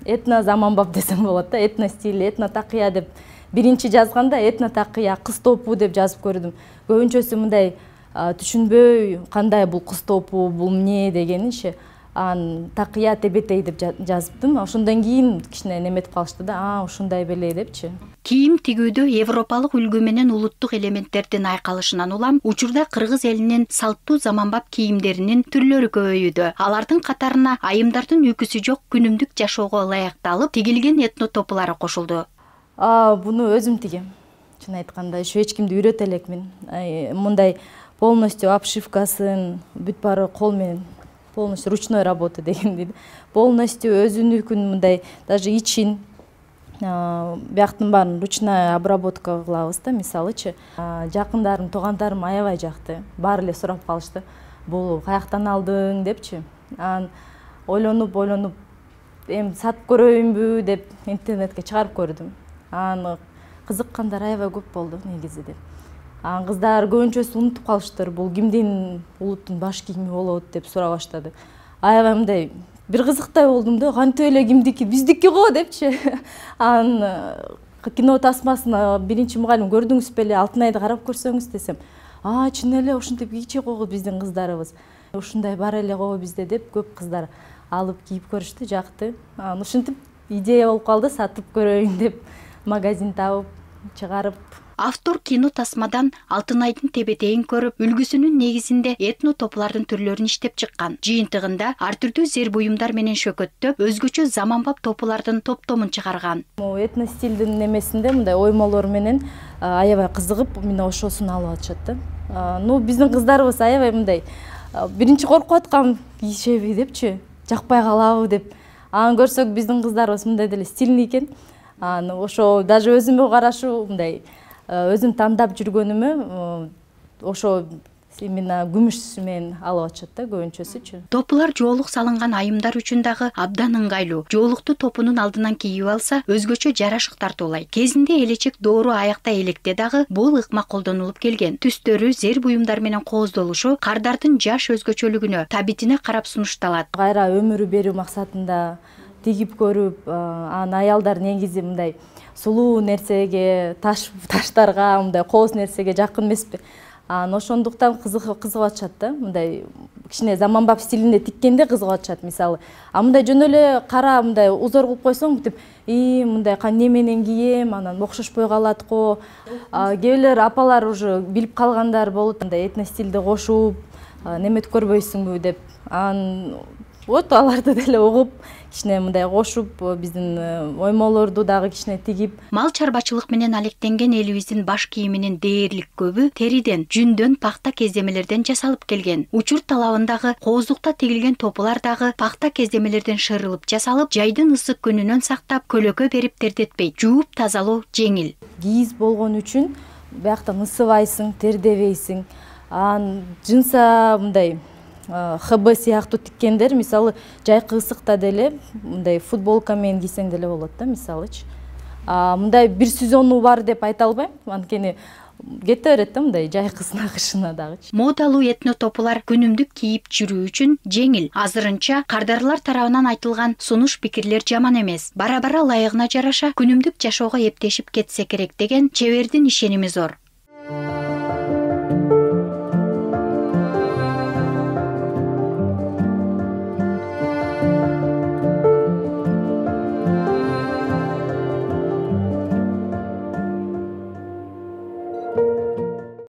этно заманбап десем болот да, этно стиль, этно такыя деп биринчи жазганда этно такыя кыз топу деп жазып көрдүм. Көбүнчөсү мындай түшүнбөй кандай бул кыз топу, бул эмне дегенинчи. Такыя тебетей деп жазыптым. Ошондон кийин кичине неметип калышты да, ушундай беле депчи. Кийим тигүүдө европалык үлгү менен улуттук элементтердин айкалышынан улам учурда кыргыз элинин салттуу заманбап кийимдеринин түрлөрү көбөйүүдө. Алардын катарына айымдардын үкүсү жок күнүмдүк жашоого ылайыкталып тигилген этно топулары кошулду. Буну өзүм тигем. Чын айтканда, эч кимди үйрөтө элекмин. Мындай полностью обшивкасын бүт баары кол менен, полностью ручной работа деген дейт. Полностью өзүнүкүн мындай даже ичин бияктын баарын ручная обработка кылабыз да, мисалычы. Жакындарым, туугандарым аябай жакты. Баары эле сурап калышты. Бул каяктан алдың депчи. Ойлонуп, эми сатып көрөйүнбү деп интернетке чыгарып көрдүм. Кызыккандар аябай көп болду негизи деп. Кыздар көбүнчөсү унутуп калыштыр. Бул кимдин улуттун баш кийими болот деп сурап баштады. Аябай мындай бир кызыктай болдум да, кантип эле кимдики, биздики го депчи. Кино тасмасын биринчи мугалим көрдүңүз беле, Алтынайды карап көрсөңүз десем, чын эле ушинтип кийчү го биздин кыздарыбыз. Ушундай бар эле го бизде деп көп кыздар алып кийип көрүштү, жакты. Ушинтип идея болуп калды, сатып көрөйүн деп магазин табып чыгарып. Автор кино тасмадан Алтынайдын тебетейин көрүп, үлгүсүнүн негизинде этно топлардын түрлөрүн иштеп чыккан. Жыйынтыгында ар түрдүү зер буюмдар менен шөкөттөп, өзгөчө заманбап топулардын топтомун чыгарган. Этно стилдин немесинде мындай оймолор менен аябай кызыгып, мына ошосун алып атышат да. Биздин кыздарыбыз аябай мындай биринчи коркуп аткам кийишеби депчи, жакпай калабы деп. Көрсөк биздин кыздарыбыз мындай деле стильный экен. Ошо даже өзүмө карашуу мындай өзүм тандап жүргөнүмө ошо именно күмүш менен алып атышат да көбүнчөсүчү. Топулар жоолук салынган айымдар үчүн дагы абдан ыңгайлуу. Жоолукту топунун алдынан кийип алса, өзгөчө жарашык тартуулайт. Кезинде элечек доору аякта электе дагы бул ыкма колдонулуп келген. Түстөрү зер буюмдар менен кооздолушу кардардын жаш өзгөчөлүгүнө, табитине карап сунушталат. Кайра өмүрү берүү максатында тигип көрүп, аялдар негизи мындай сулуу нерсеге, таштарга, мындай кооз нерсеге жакын эмеспи. Ошондуктан кызыгып атышат да, мындай кичине заманбап стилинде тиккенде кызыгып атышат мисалы. Мындай жөн эле кара мындай узор кылып койсоң, бүтүп, мындай не менен кийем, анан окшошпой калат го. Кээбилер апалар уже билип калгандар болот, мындай этно стилди кошуп, неметип көрбөйсүңбү деп. Вот аларды деле угуп, кичине мындай кошуп, биздин оймолорду дагы кичине тигип. Мал чарбачылык менен алектенген элибиздин баш кийиминин дээрлик көбү териден, жүндөн, пахта кездемелерден жасалып келген. Учур талабындагы кооздукта тигилген топулар дагы пахта кездемелерден шырылып жасалып, жайдын ысык күнүнөн сактап, көлөкө берип тердетпейт. Жууп тазалоо жеңил. Кийиз болгон үчүн бияктан ысыбайсың, тердебейсиң. Жынса мындай ХБ сыяктуу тиккендер, мисалы, жайкы ысыкта деле мындай футболка менен кийсең деле болот да, мисалычы. Мындай бир сезону бар деп айта албайм, анткени кете берет да мындай жайкысына, кышына дагычы. Модалуу этно топулар күнүмдүк кийип жүрүү үчүн жеңил. Азырынча кардарлар тарабынан айтылган сунуш пикирлер жаман эмес. Бара-бара ылайыгына жараша күнүмдүк жашоого эптешип кетсе керек деген чебердин ишеними зор.